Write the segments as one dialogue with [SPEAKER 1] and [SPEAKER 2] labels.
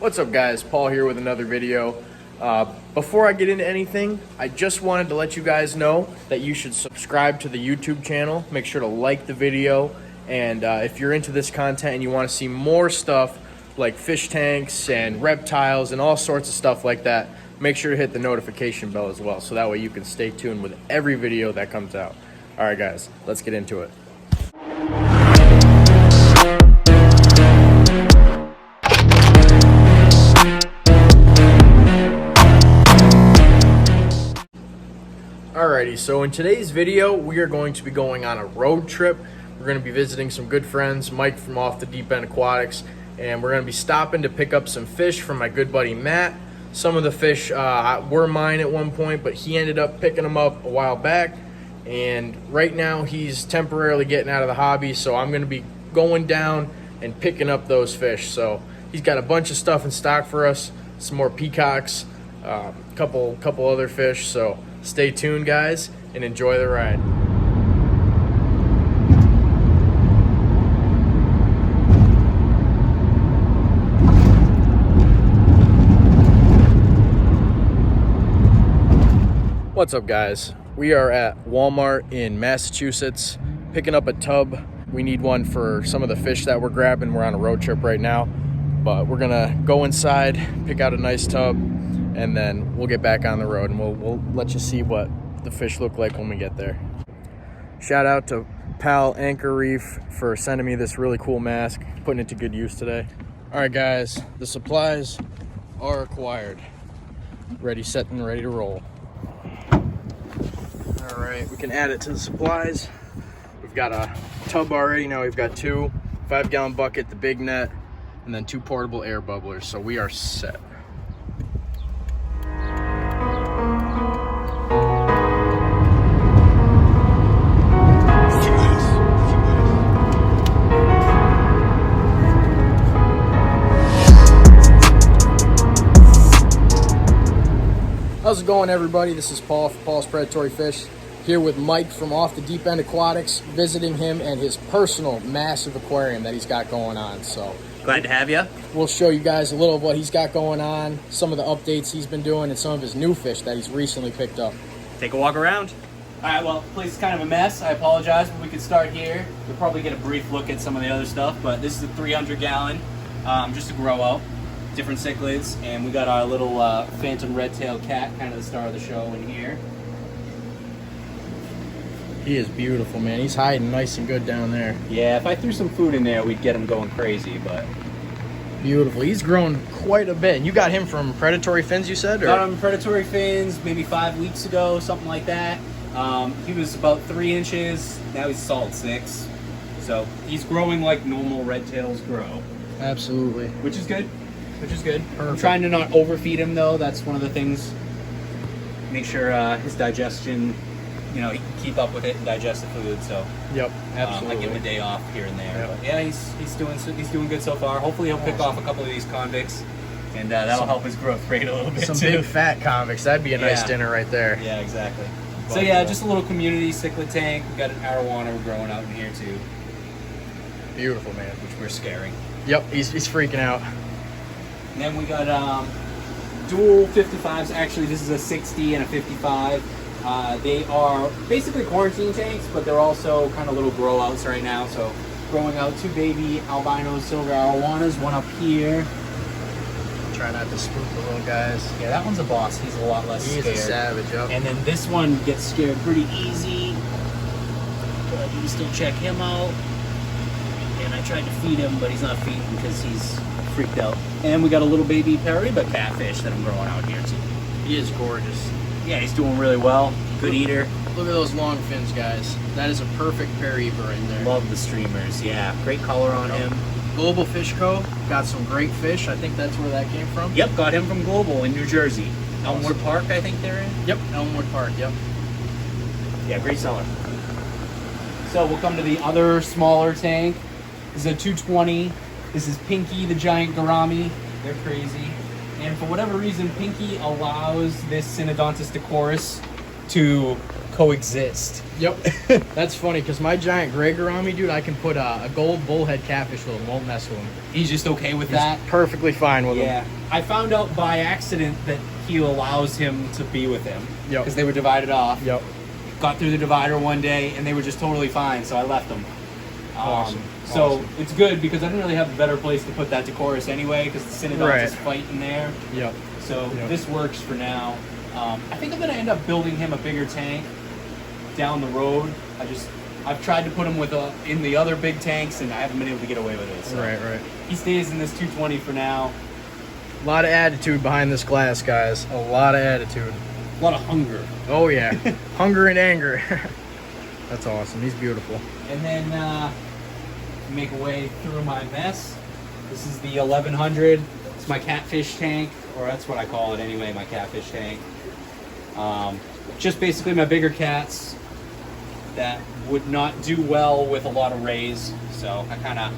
[SPEAKER 1] What's up guys, Paul here with another video. Before I get into anything, I just wanted to let you guys know that you should subscribe to the YouTube channel. Make sure to like the video, and if you're into this content and you want to see more stuff like fish tanks and reptiles and all sorts of stuff like that, make sure to hit the notification bell as well, so that way you can stay tuned with every video that comes out. Alright guys, let's get into it. Alrighty, so in today's video, we are going to be going on a road trip. We're going to be visiting some good friends, Mike from Off the Deep End Aquatics, and we're going to be stopping to pick up some fish from my good buddy Matt. Some of the fish were mine at one point, but he ended up picking them up a while back, and right now he's temporarily getting out of the hobby, so I'm going to be going down and picking up those fish. So he's got a bunch of stuff in stock for us, some more peacocks, couple other fish, so stay tuned guys and enjoy the ride. What's up guys? We are at Walmart in Massachusetts picking up a tub. We need one for some of the fish that we're grabbing. We're on a road trip right now, but we're gonna go inside, pick out a nice tub, and then we'll get back on the road and we'll let you see what the fish look like when we get there. Shout out to pal Anchor Reef for sending me this really cool mask, putting it to good use today. All right guys, the supplies are acquired. Ready, set, and ready to roll. All right, we can add it to the supplies. We've got a tub already. Now we've got 2 5-gallon bucket, the big net, and then 2 portable air bubblers, so we are set. How's it going everybody? This is Paul from Paul's Predatory Fish, here with Mike from Off the Deep End Aquatics, visiting him and his personal massive aquarium that he's got going on. So
[SPEAKER 2] glad to have you.
[SPEAKER 1] We'll show you guys a little of what he's got going on, some of the updates he's been doing, and some of his new fish that he's recently picked up.
[SPEAKER 2] Take a walk around. All right, well, the place is kind of a mess. I apologize, but we could start here. We'll probably get a brief look at some of the other stuff, but this is a 300-gallon, just to grow out. Different cichlids, and we got our little phantom red-tailed cat, kind of the star of the show in here.
[SPEAKER 1] He is beautiful, man. He's hiding nice and good down there.
[SPEAKER 2] Yeah, if I threw some food in there, we'd get him going crazy, but...
[SPEAKER 1] Beautiful. He's grown quite a bit. And you got him from Predatory Fins, you said? Or?
[SPEAKER 2] Got him Predatory Fins maybe 5 weeks ago, something like that. He was about 3 inches. Now he's solid 6. So he's growing like normal red tails grow.
[SPEAKER 1] Absolutely.
[SPEAKER 2] Which is good. Which is good.
[SPEAKER 1] Perfect.
[SPEAKER 2] I'm trying to not overfeed him though. That's one of the things. Make sure his digestion, you know, he can keep up with it and digest the food. So
[SPEAKER 1] yep, absolutely.
[SPEAKER 2] I give him a day off here and there.
[SPEAKER 1] Yep.
[SPEAKER 2] But yeah, he's doing good so far. Hopefully he'll pick off a couple of these convicts, and that'll help his growth rate a little bit.
[SPEAKER 1] Some
[SPEAKER 2] too.
[SPEAKER 1] big fat convicts. That'd be a nice dinner right there.
[SPEAKER 2] Yeah, exactly.
[SPEAKER 1] But,
[SPEAKER 2] so yeah, just a little community cichlid tank. We got an arowana growing out in here too.
[SPEAKER 1] Beautiful, man.
[SPEAKER 2] Which we're scaring.
[SPEAKER 1] Yep, he's freaking out.
[SPEAKER 2] And then we got dual 55s. Actually, this is a 60 and a 55. They are basically quarantine tanks, but they're also kind of little grow outs right now. So growing out 2 baby albino silver arowanas, one up here.
[SPEAKER 1] Try not to spook the little guys.
[SPEAKER 2] Yeah, that one's a boss. He's a lot less scared.
[SPEAKER 1] He's a savage, yep.
[SPEAKER 2] And then this one gets scared pretty easy. But you can still check him out. And I tried to feed him, but he's not feeding because he's freaked out. And we got a little baby Paraiba catfish that I'm growing out here too.
[SPEAKER 1] He is gorgeous.
[SPEAKER 2] Yeah, he's doing really well. Good eater.
[SPEAKER 1] Look at those long fins, guys. That is a perfect Paraiba right there.
[SPEAKER 2] Love the streamers. Yeah, great color on him.
[SPEAKER 1] Global Fish Co. got some great fish. I think that's where that came from.
[SPEAKER 2] Yep, got him from Global in New Jersey. Elmwood Park, I think they're in.
[SPEAKER 1] Yep, Elmwood Park, yep.
[SPEAKER 2] Yeah, great seller. So we'll come to the other smaller tank. This is a 220. This is Pinky, the giant gourami. They're crazy. And for whatever reason, Pinky allows this Synodontis decoris to coexist.
[SPEAKER 1] Yep. That's funny because my giant gray gourami, dude, I can put a gold bullhead catfish with him, won't mess with him.
[SPEAKER 2] He's just okay with
[SPEAKER 1] He's
[SPEAKER 2] that?
[SPEAKER 1] perfectly fine with
[SPEAKER 2] Yeah.
[SPEAKER 1] him.
[SPEAKER 2] I found out by accident that he allows him to be with him.
[SPEAKER 1] Yep.
[SPEAKER 2] Because they were divided off.
[SPEAKER 1] Yep.
[SPEAKER 2] Got through the divider one day and they were just totally fine, so I left them.
[SPEAKER 1] Awesome.
[SPEAKER 2] So
[SPEAKER 1] Awesome.
[SPEAKER 2] it's good because I didn't really have a better place to put that Decorus anyway because the Synodons
[SPEAKER 1] Right.
[SPEAKER 2] is fighting there.
[SPEAKER 1] Yep.
[SPEAKER 2] So
[SPEAKER 1] Yep.
[SPEAKER 2] this works for now. I think I'm going to end up building him a bigger tank down the road. I've tried to put him in the other big tanks and I haven't been able to get away with it. So
[SPEAKER 1] Right.
[SPEAKER 2] he stays in this 220 for now.
[SPEAKER 1] A lot of attitude behind this glass, guys. A lot of attitude.
[SPEAKER 2] A lot of hunger.
[SPEAKER 1] Oh yeah, hunger and anger. That's awesome. He's beautiful.
[SPEAKER 2] And then make a way through my mess. This is the 1100. It's my catfish tank, or that's what I call it anyway, my catfish tank. Just basically my bigger cats that would not do well with a lot of rays, so I kind of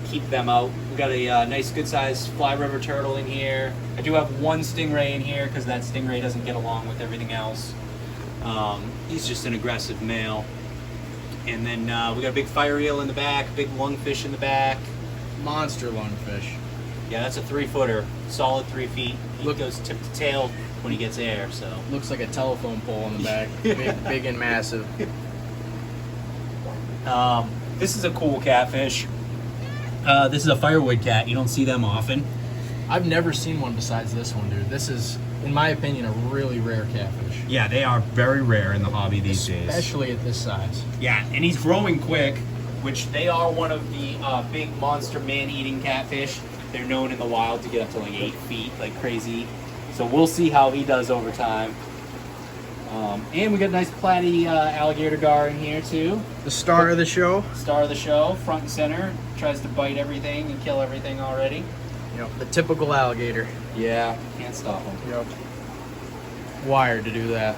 [SPEAKER 2] keep them out. We got a nice good sized fly river turtle in here. I do have one stingray in here because that stingray doesn't get along with everything else. He's just an aggressive male. And then we got a big fire eel in the back, big lungfish in the back.
[SPEAKER 1] Monster lungfish.
[SPEAKER 2] Yeah, that's a 3-footer, solid 3 feet. He
[SPEAKER 1] Look-
[SPEAKER 2] goes tip to tail when he gets air, so.
[SPEAKER 1] Looks like a telephone pole in the back. Big and massive.
[SPEAKER 2] This is a cool catfish. This is a firewood cat. You don't see them often.
[SPEAKER 1] I've never seen one besides this one, dude. This is, in my opinion, a really rare catfish.
[SPEAKER 2] Yeah, they are very rare in the hobby these days.
[SPEAKER 1] Especially at this size.
[SPEAKER 2] Yeah, and he's growing quick, which they are one of the big monster man-eating catfish. They're known in the wild to get up to like 8 feet, like crazy. So we'll see how he does over time. And we got a nice platy alligator gar in here too.
[SPEAKER 1] The star of the show.
[SPEAKER 2] Star of the show, front and center. Tries to bite everything and kill everything already.
[SPEAKER 1] Yep. The typical alligator.
[SPEAKER 2] Yeah, can't stop him.
[SPEAKER 1] Yep. Wired to do that.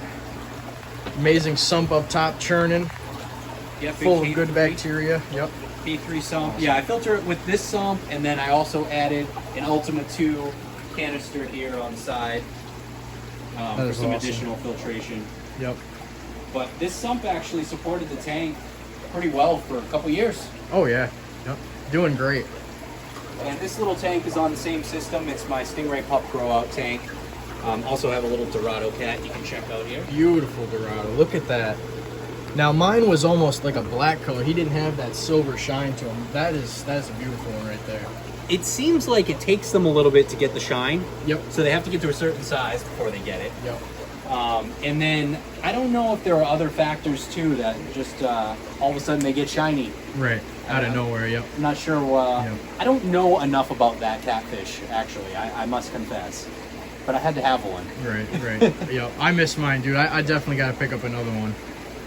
[SPEAKER 1] Amazing sump up top churning.
[SPEAKER 2] Yep,
[SPEAKER 1] Full
[SPEAKER 2] big
[SPEAKER 1] of good
[SPEAKER 2] K3
[SPEAKER 1] bacteria. Yep.
[SPEAKER 2] P3 sump. Yeah, I filter it with this sump, and then I also added an Ultima 2 canister here on the side for
[SPEAKER 1] is
[SPEAKER 2] some
[SPEAKER 1] awesome.
[SPEAKER 2] additional filtration.
[SPEAKER 1] Yep.
[SPEAKER 2] But this sump actually supported the tank pretty well for a couple years.
[SPEAKER 1] Oh yeah. Yep. Doing great.
[SPEAKER 2] And this little tank is on the same system. It's my Stingray Pup Grow Out tank. Also have a little Dorado cat you can check out here.
[SPEAKER 1] Beautiful Dorado. Look at that. Now mine was almost like a black color. He didn't have that silver shine to him. That is a beautiful one right there.
[SPEAKER 2] It seems like it takes them a little bit to get the shine.
[SPEAKER 1] Yep.
[SPEAKER 2] So they have to get to a certain size before they get it.
[SPEAKER 1] Yep.
[SPEAKER 2] And then I don't know if there are other factors too that just all of a sudden they get shiny.
[SPEAKER 1] Right. Out of nowhere. Yep.
[SPEAKER 2] I'm not sure. I don't know enough about that catfish, actually. I must confess. But I had to have one.
[SPEAKER 1] Right. Yep. I miss mine, dude. I definitely got to pick up another one.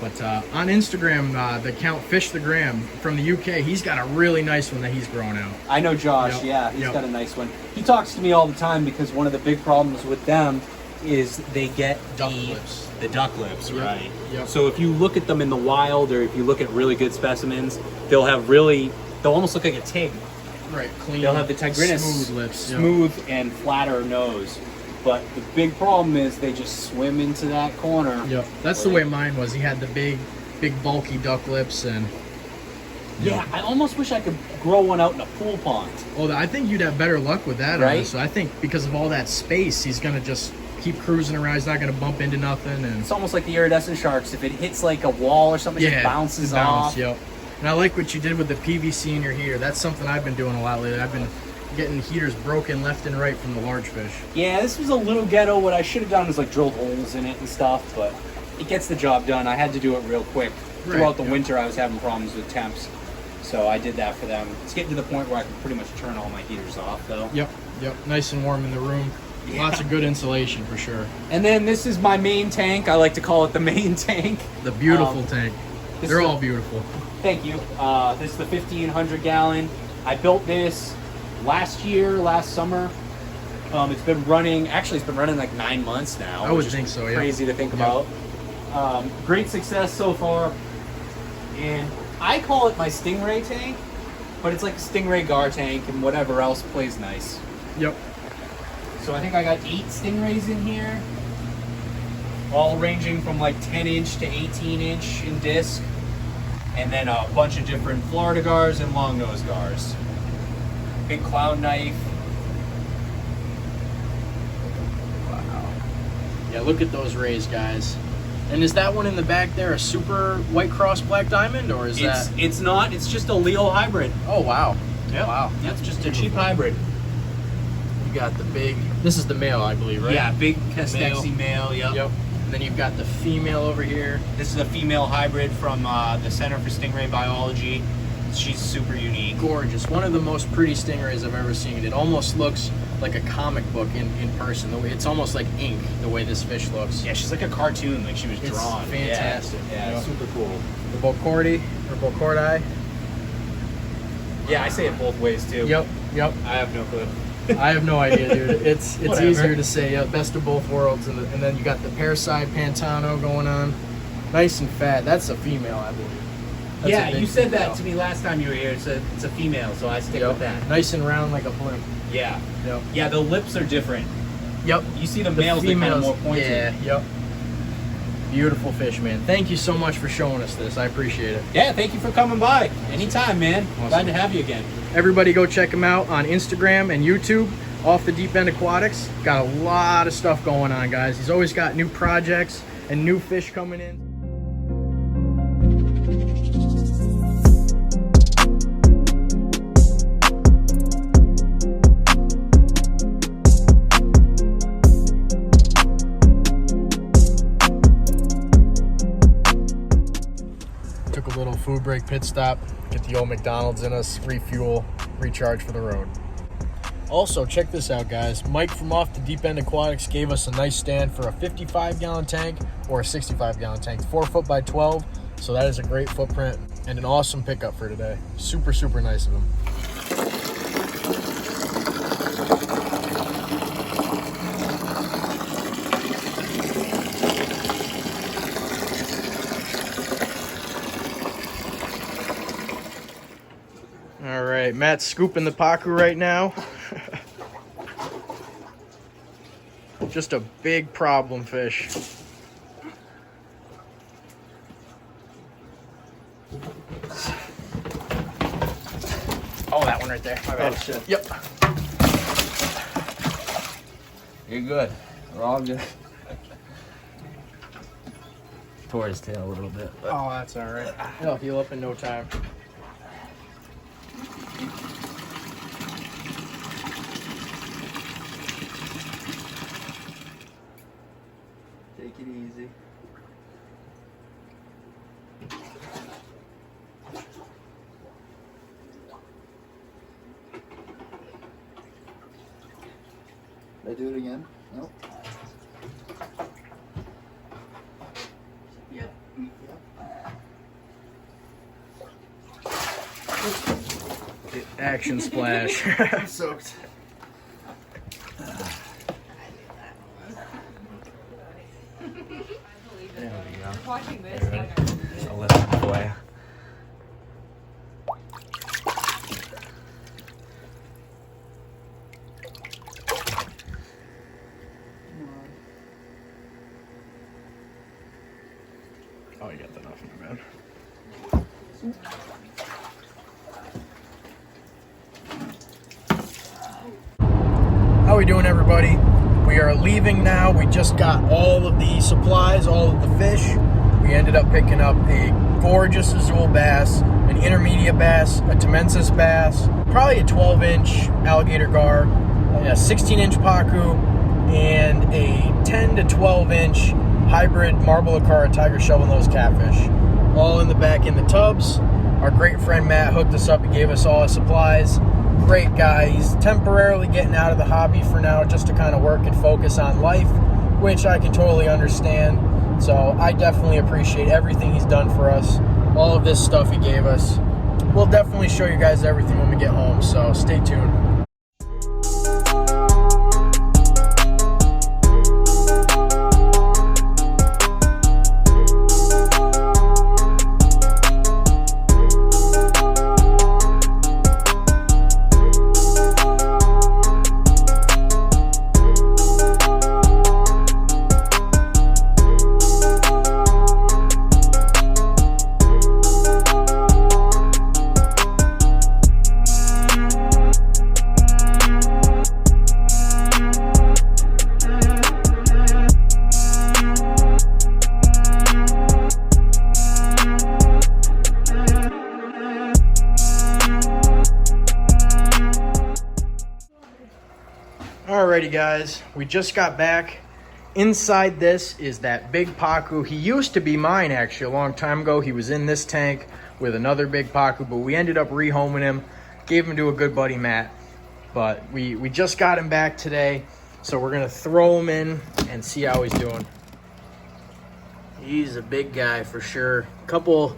[SPEAKER 1] But on Instagram, the account Fish the Gram from the UK, he's got a really nice one that he's growing out.
[SPEAKER 2] I know Josh,
[SPEAKER 1] Yep.
[SPEAKER 2] yeah, he's
[SPEAKER 1] Yep.
[SPEAKER 2] got a nice one. He talks to me all the time because one of the big problems with them is they get
[SPEAKER 1] Duck lips.
[SPEAKER 2] The duck lips,
[SPEAKER 1] Yep.
[SPEAKER 2] right?
[SPEAKER 1] Yep.
[SPEAKER 2] So if you look at them in the wild, or if you look at really good specimens, they'll almost look like a tig.
[SPEAKER 1] Right. Clean.
[SPEAKER 2] They'll have the tigrinus,
[SPEAKER 1] smooth lips. Yep.
[SPEAKER 2] smooth and flatter nose. But the big problem is they just swim into that corner.
[SPEAKER 1] Yep. That's the way mine was. He had the big bulky duck lips and.
[SPEAKER 2] Yeah, I almost wish I could grow one out in a pool pond.
[SPEAKER 1] Oh, I think you'd have better luck with that.
[SPEAKER 2] Right?
[SPEAKER 1] So I think because of all that space, he's gonna just keep cruising around. He's not gonna bump into nothing, and
[SPEAKER 2] It's almost like the iridescent sharks. If it hits like a wall or something, it just bounces off.
[SPEAKER 1] Yep. And I like what you did with the PVC in your heater. That's something I've been doing a lot lately. I've been getting heaters broken left and right from the large fish.
[SPEAKER 2] Yeah, this was a little ghetto. What I should have done was like drilled holes in it and stuff, but it gets the job done. I had to do it real quick.
[SPEAKER 1] Right,
[SPEAKER 2] Throughout the
[SPEAKER 1] yep.
[SPEAKER 2] winter, I was having problems with temps, so I did that for them. It's getting to the point where I can pretty much turn all my heaters off, though.
[SPEAKER 1] Yep. Nice and warm in the room.
[SPEAKER 2] Yeah.
[SPEAKER 1] Lots of good insulation for sure.
[SPEAKER 2] And then this is my main tank. I like to call it the main tank.
[SPEAKER 1] The beautiful tank.
[SPEAKER 2] this
[SPEAKER 1] They're
[SPEAKER 2] is a-
[SPEAKER 1] all beautiful.
[SPEAKER 2] Thank you. This is the 1,500 gallon. I built this last summer. It's been running like 9 months now.
[SPEAKER 1] I would
[SPEAKER 2] which is
[SPEAKER 1] think so, yeah.
[SPEAKER 2] Crazy to think
[SPEAKER 1] Yep.
[SPEAKER 2] about. Great success so far. And I call it my Stingray tank, but it's like a Stingray gar tank and whatever else plays nice.
[SPEAKER 1] Yep.
[SPEAKER 2] So I think I got 8 Stingrays in here. all ranging from like 10-inch to 18-inch in disc, and then a bunch of different Florida gars and long nose gars. Big clown knife.
[SPEAKER 1] Wow. Yeah, look at those rays, guys. And is that one in the back there a super white cross black diamond, or is that?
[SPEAKER 2] It's not. It's just a Leo hybrid.
[SPEAKER 1] Oh wow.
[SPEAKER 2] Yep.
[SPEAKER 1] Wow.
[SPEAKER 2] That's just a cheap hybrid.
[SPEAKER 1] You got the big. This is the male, I believe, right?
[SPEAKER 2] Yeah, big Castexi male. Yep.
[SPEAKER 1] Yep. And then you've got the female over here.
[SPEAKER 2] This is a female hybrid from the Center for Stingray Biology. She's super unique.
[SPEAKER 1] Gorgeous. One of the most pretty stingrays I've ever seen. It almost looks like a comic book in person. It's almost like ink, the way this fish looks.
[SPEAKER 2] Yeah, she's like a cartoon, like she was
[SPEAKER 1] It's
[SPEAKER 2] drawn.
[SPEAKER 1] fantastic.
[SPEAKER 2] Yeah,
[SPEAKER 1] Yeah.
[SPEAKER 2] super cool.
[SPEAKER 1] The Bocordi, or Bocordi.
[SPEAKER 2] Yeah, I say it both ways too.
[SPEAKER 1] Yep, yep.
[SPEAKER 2] I have no clue.
[SPEAKER 1] I have no idea, dude. It's
[SPEAKER 2] Whatever.
[SPEAKER 1] easier to say. Best of both worlds, and then you got the pair side Pantano going on, nice and fat. That's a female, I believe. That's
[SPEAKER 2] Yeah,
[SPEAKER 1] a big
[SPEAKER 2] you said
[SPEAKER 1] female.
[SPEAKER 2] that to me last time you were here. It's a female, so I stick
[SPEAKER 1] Yep.
[SPEAKER 2] with that.
[SPEAKER 1] Nice and round like a blimp.
[SPEAKER 2] Yeah.
[SPEAKER 1] Yep.
[SPEAKER 2] Yeah, the lips are different.
[SPEAKER 1] Yep.
[SPEAKER 2] You see the males, they're kind of more pointed.
[SPEAKER 1] Yeah. Yep. Beautiful fish, man. Thank you so much for showing us this. I appreciate it.
[SPEAKER 2] Yeah, thank you for coming by. Anytime, man.
[SPEAKER 1] Awesome.
[SPEAKER 2] Glad to have you again.
[SPEAKER 1] Everybody go check him out on Instagram and YouTube. Off the Deep End Aquatics. Got a lot of stuff going on, guys. He's always got new projects and new fish coming in. Took a little food break pit stop, get the old McDonald's in us, refuel, recharge for the road. Also, check this out, guys. Mike from Off the Deep End Aquatics gave us a nice stand for a 55-gallon tank or a 65-gallon tank, 4 foot by 12. So that is a great footprint and an awesome pickup for today. Super, super nice of him. All right, Matt's scooping the pacu right now. Just a big problem fish. Oh, that one right there. My bad.
[SPEAKER 2] Oh, shit.
[SPEAKER 1] Yep.
[SPEAKER 2] You're good. We're all good. Tore his tail a little bit. But.
[SPEAKER 1] Oh, that's all right. It'll heal up in no time.
[SPEAKER 3] Take it easy. Did I do it again? Nope.
[SPEAKER 1] Yep. Action splash.
[SPEAKER 3] I'm soaked.
[SPEAKER 2] There we go.
[SPEAKER 4] Watching this,
[SPEAKER 2] All right. I'll lift it for you.
[SPEAKER 1] Oh, you got that off, my bad. How we doing, everybody? We are leaving now. We just got all of the supplies, all of the fish. We ended up picking up a gorgeous azul bass, an intermediate bass, a Temensis bass, probably a 12-inch alligator gar, a 16-inch pacu, and a 10 to 12-inch hybrid marble acara tiger shovel-nose catfish. All in the back in the tubs. Our great friend Matt hooked us up. He gave us all his supplies. Great guy. He's temporarily getting out of the hobby for now just to kind of work and focus on life, which I can totally understand. So I definitely appreciate everything he's done for us, all of this stuff he gave us. We'll definitely show you guys everything when we get home, so stay tuned. Alrighty guys, we just got back. Inside this is that big pacu. He used to be mine actually a long time ago. He was in this tank with another big pacu, but we ended up rehoming him, gave him to a good buddy Matt. But we just got him back today, so we're gonna throw him in and see how he's doing. He's a big guy for sure. Couple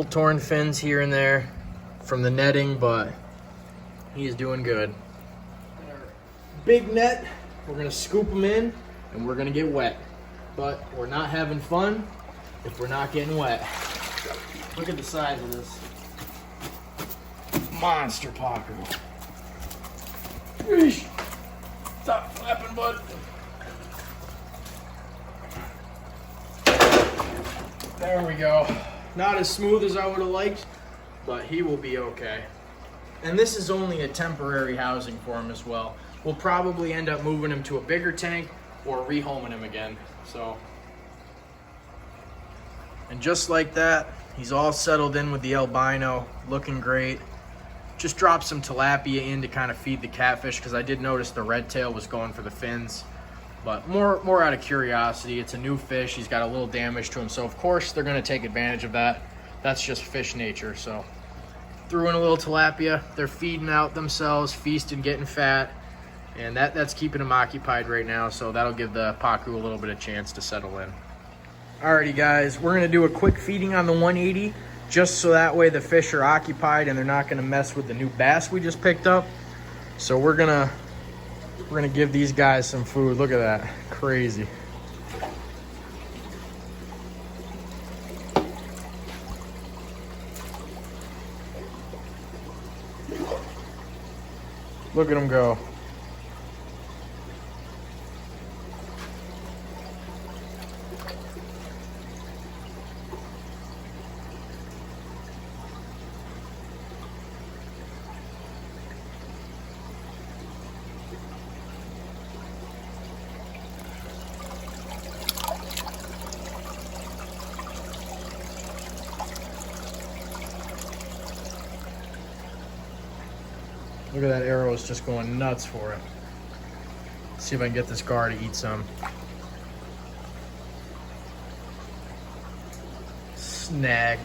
[SPEAKER 1] torn fins here and there from the netting, but he's doing good. Big net, we're gonna scoop them in and we're gonna get wet. But we're not having fun if we're not getting wet. Look at the size of this monster pacu. Eesh. Stop flapping, bud. There we go. Not as smooth as I would have liked, but he will be okay. And this is only a temporary housing for him as well. We'll probably end up moving him to a bigger tank or rehoming him again. So, and just like that, he's all settled in with the albino, looking great. Just dropped some tilapia in to kind of feed the catfish because I did notice the red tail was going for the fins. But more out of curiosity. It's a new fish. He's got a little damage to him. So of course they're going to take advantage of that. That's just fish nature. So threw in a little tilapia. They're feeding out themselves, feasting, getting fat. And that's keeping them occupied right now, so that'll give the pacu a little bit of chance to settle in. Alrighty guys, we're gonna do a quick feeding on the 180, just so that way the fish are occupied and they're not gonna mess with the new bass we just picked up. So we're gonna give these guys some food. Look at that, crazy. Look at them go. Look at that arrow, is just going nuts for it. Let's see if I can get this gar to eat some. Snagged.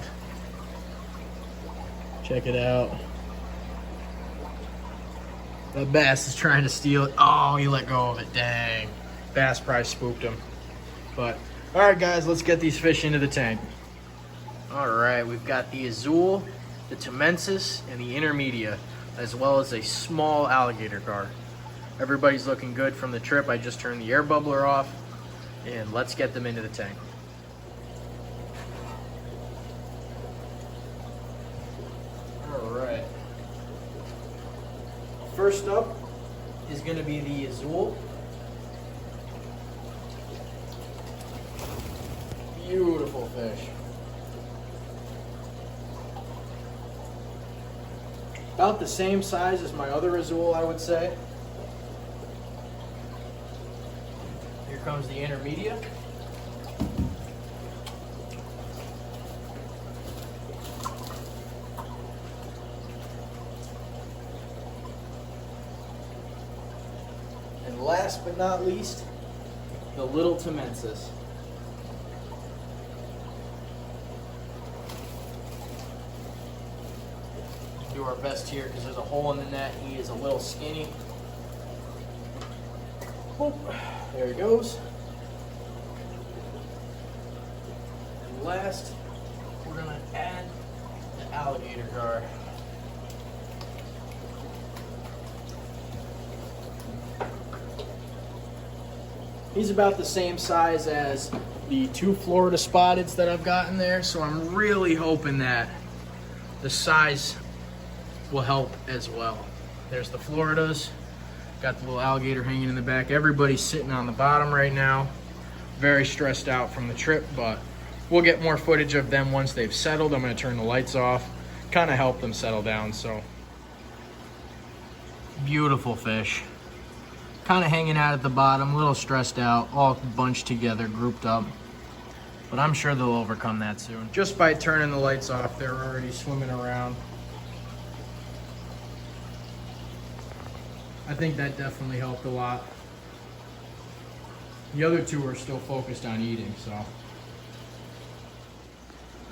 [SPEAKER 1] Check it out. That bass is trying to steal it. Oh, he let go of it, dang. Bass probably spooked him. But, all right guys, let's get these fish into the tank. All right, we've got the azul, the temensis, and the intermedia, as well as a small alligator gar. Everybody's looking good from the trip. I just turned the air bubbler off, and let's get them into the tank. All right. First up is gonna be the azul. Beautiful fish. About the same size as my other azul, I would say. Here comes the intermedia. And last but not least, the little temensis. Do our best here because there's a hole in the net. He is a little skinny. Boop. There he goes. And last, we're gonna add the alligator gar. He's about the same size as the 2 Florida spotteds that I've got in there, so I'm really hoping that the size will help as well. There's the Floridas. Got the little alligator hanging in the back. Everybody's sitting on the bottom right now. Very stressed out from the trip, but we'll get more footage of them once they've settled. I'm gonna turn the lights off, kind of help them settle down. So, beautiful fish. Kind of hanging out at the bottom, a little stressed out, all bunched together, grouped up. But I'm sure they'll overcome that soon. Just by turning the lights off, they're already swimming around. I think that definitely helped a lot. The other two are still focused on eating, so.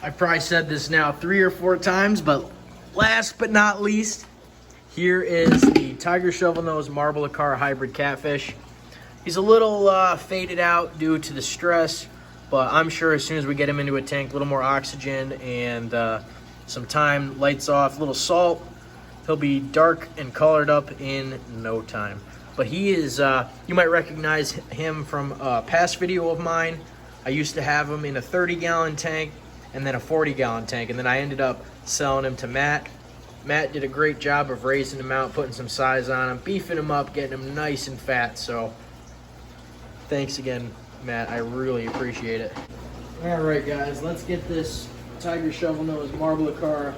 [SPEAKER 1] I probably said this now 3 or 4 times, but last but not least, here is the Tiger Shovelnose Marble Acar Hybrid Catfish. He's a little faded out due to the stress, but I'm sure as soon as we get him into a tank, a little more oxygen and some time, lights off, a little salt, he'll be dark and colored up in no time. But he is, you might recognize him from a past video of mine. I used to have him in a 30-gallon tank and then a 40-gallon tank, and then I ended up selling him to Matt. Matt did a great job of raising him out, putting some size on him, beefing him up, getting him nice and fat. So thanks again, Matt. I really appreciate it. All right, guys, let's get this Tiger Shovelnose Marble Acar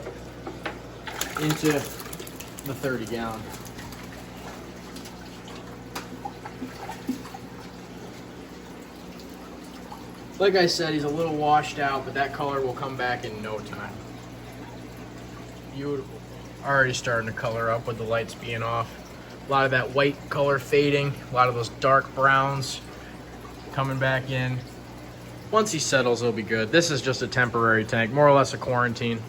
[SPEAKER 1] into the 30-gallon. Like I said, he's a little washed out, but that color will come back in no time. Beautiful. Already starting to color up with the lights being off. A lot of that white color fading, a lot of those dark browns coming back in. Once he settles, he'll be good. This is just a temporary tank, more or less a quarantine.